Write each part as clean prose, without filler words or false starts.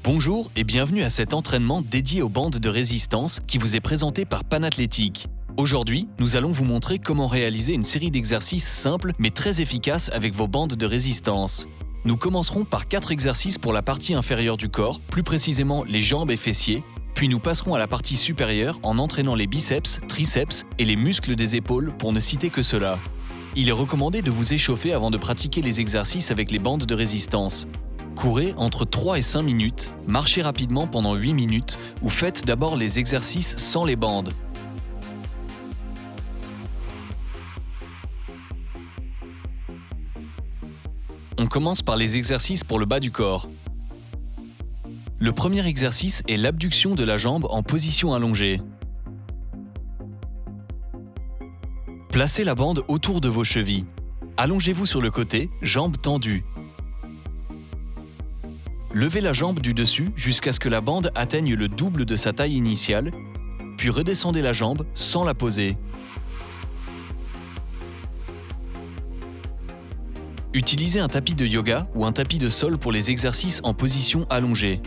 Bonjour et bienvenue à cet entraînement dédié aux bandes de résistance qui vous est présenté par Panathlétique. Aujourd'hui, nous allons vous montrer comment réaliser une série d'exercices simples mais très efficaces avec vos bandes de résistance. Nous commencerons par 4 exercices pour la partie inférieure du corps, plus précisément les jambes et fessiers, puis nous passerons à la partie supérieure en entraînant les biceps, triceps et les muscles des épaules pour ne citer que cela. Il est recommandé de vous échauffer avant de pratiquer les exercices avec les bandes de résistance. Courez entre 3 et 5 minutes, marchez rapidement pendant 8 minutes ou faites d'abord les exercices sans les bandes. On commence par les exercices pour le bas du corps. Le premier exercice est l'abduction de la jambe en position allongée. Placez la bande autour de vos chevilles. Allongez-vous sur le côté, jambes tendues. Levez la jambe du dessus jusqu'à ce que la bande atteigne le double de sa taille initiale, puis redescendez la jambe sans la poser. Utilisez un tapis de yoga ou un tapis de sol pour les exercices en position allongée.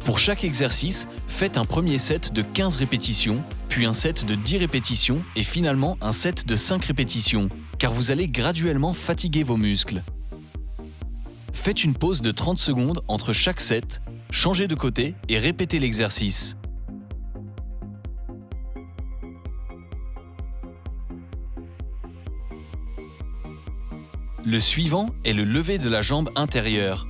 Pour chaque exercice, faites un premier set de 15 répétitions, puis un set de 10 répétitions et finalement un set de 5 répétitions, car vous allez graduellement fatiguer vos muscles. Faites une pause de 30 secondes entre chaque set, changez de côté et répétez l'exercice. Le suivant est le lever de la jambe intérieure.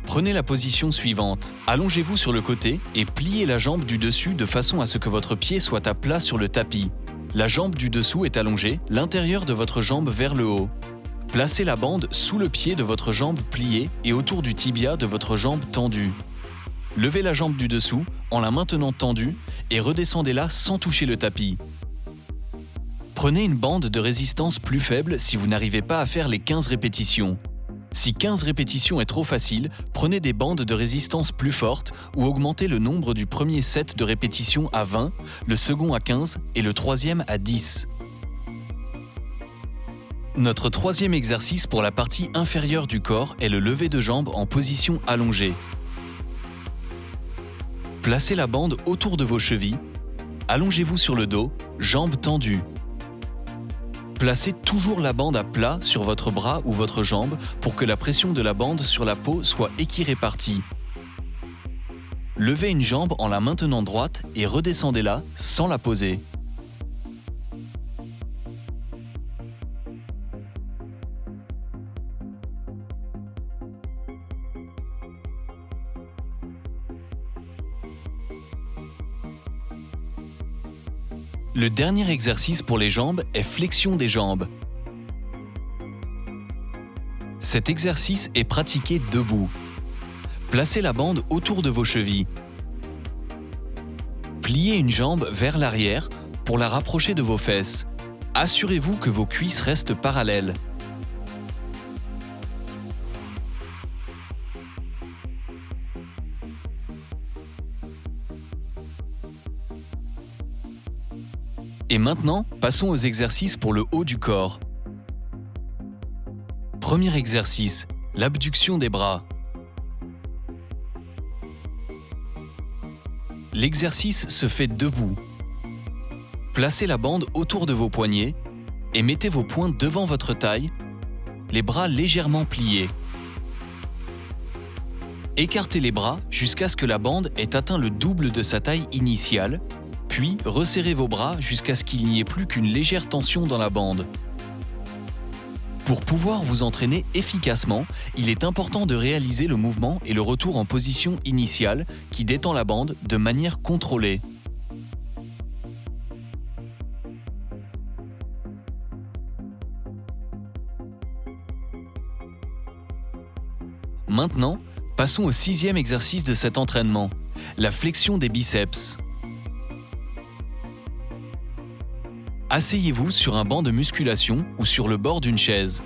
Prenez la position suivante. Allongez-vous sur le côté et pliez la jambe du dessus de façon à ce que votre pied soit à plat sur le tapis. La jambe du dessous est allongée, l'intérieur de votre jambe vers le haut. Placez la bande sous le pied de votre jambe pliée et autour du tibia de votre jambe tendue. Levez la jambe du dessous en la maintenant tendue et redescendez-la sans toucher le tapis. Prenez une bande de résistance plus faible si vous n'arrivez pas à faire les 15 répétitions. Si 15 répétitions est trop facile, prenez des bandes de résistance plus fortes ou augmentez le nombre du premier set de répétitions à 20, le second à 15 et le troisième à 10. Notre troisième exercice pour la partie inférieure du corps est le lever de jambe en position allongée. Placez la bande autour de vos chevilles, allongez-vous sur le dos, jambes tendues. Placez toujours la bande à plat sur votre bras ou votre jambe pour que la pression de la bande sur la peau soit équirépartie. Levez une jambe en la maintenant droite et redescendez-la sans la poser. Le dernier exercice pour les jambes est flexion des jambes. Cet exercice est pratiqué debout. Placez la bande autour de vos chevilles. Pliez une jambe vers l'arrière pour la rapprocher de vos fesses. Assurez-vous que vos cuisses restent parallèles. Et maintenant, passons aux exercices pour le haut du corps. Premier exercice, l'abduction des bras. L'exercice se fait debout. Placez la bande autour de vos poignets et mettez vos poings devant votre taille, les bras légèrement pliés. Écartez les bras jusqu'à ce que la bande ait atteint le double de sa taille initiale, puis resserrez vos bras jusqu'à ce qu'il n'y ait plus qu'une légère tension dans la bande. Pour pouvoir vous entraîner efficacement, il est important de réaliser le mouvement et le retour en position initiale qui détend la bande de manière contrôlée. Maintenant, passons au 6e exercice de cet entraînement, la flexion des biceps. Asseyez-vous sur un banc de musculation ou sur le bord d'une chaise.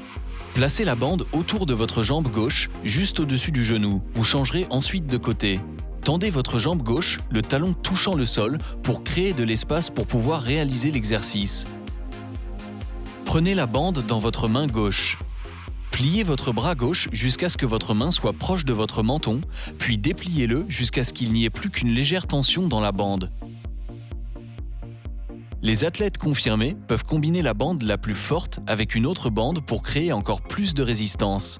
Placez la bande autour de votre jambe gauche, juste au-dessus du genou. Vous changerez ensuite de côté. Tendez votre jambe gauche, le talon touchant le sol, pour créer de l'espace pour pouvoir réaliser l'exercice. Prenez la bande dans votre main gauche. Pliez votre bras gauche jusqu'à ce que votre main soit proche de votre menton, puis dépliez-le jusqu'à ce qu'il n'y ait plus qu'une légère tension dans la bande. Les athlètes confirmés peuvent combiner la bande la plus forte avec une autre bande pour créer encore plus de résistance.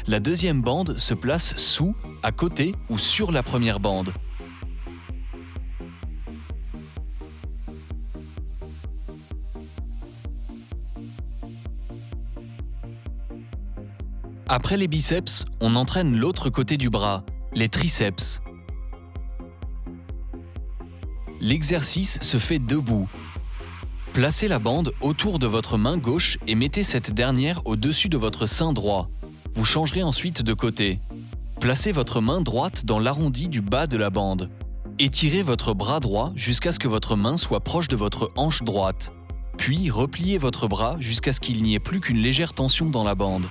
La deuxième bande se place sous, à côté ou sur la première bande. Après les biceps, on entraîne l'autre côté du bras, les triceps. L'exercice se fait debout. Placez la bande autour de votre main gauche et mettez cette dernière au-dessus de votre sein droit. Vous changerez ensuite de côté. Placez votre main droite dans l'arrondi du bas de la bande. Étirez votre bras droit jusqu'à ce que votre main soit proche de votre hanche droite. Puis repliez votre bras jusqu'à ce qu'il n'y ait plus qu'une légère tension dans la bande.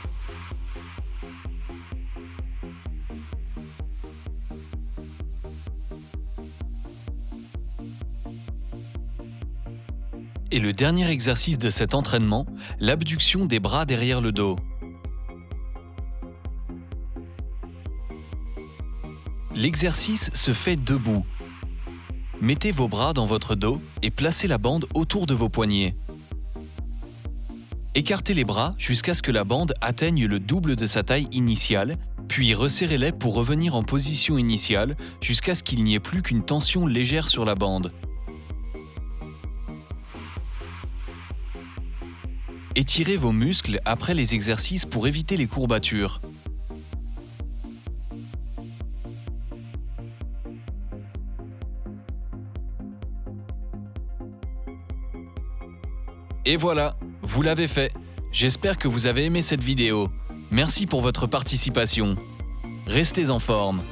Et le dernier exercice de cet entraînement, l'abduction des bras derrière le dos. L'exercice se fait debout. Mettez vos bras dans votre dos et placez la bande autour de vos poignets. Écartez les bras jusqu'à ce que la bande atteigne le double de sa taille initiale, puis resserrez-les pour revenir en position initiale jusqu'à ce qu'il n'y ait plus qu'une tension légère sur la bande. Étirez vos muscles après les exercices pour éviter les courbatures. Et voilà, vous l'avez fait. J'espère que vous avez aimé cette vidéo. Merci pour votre participation. Restez en forme.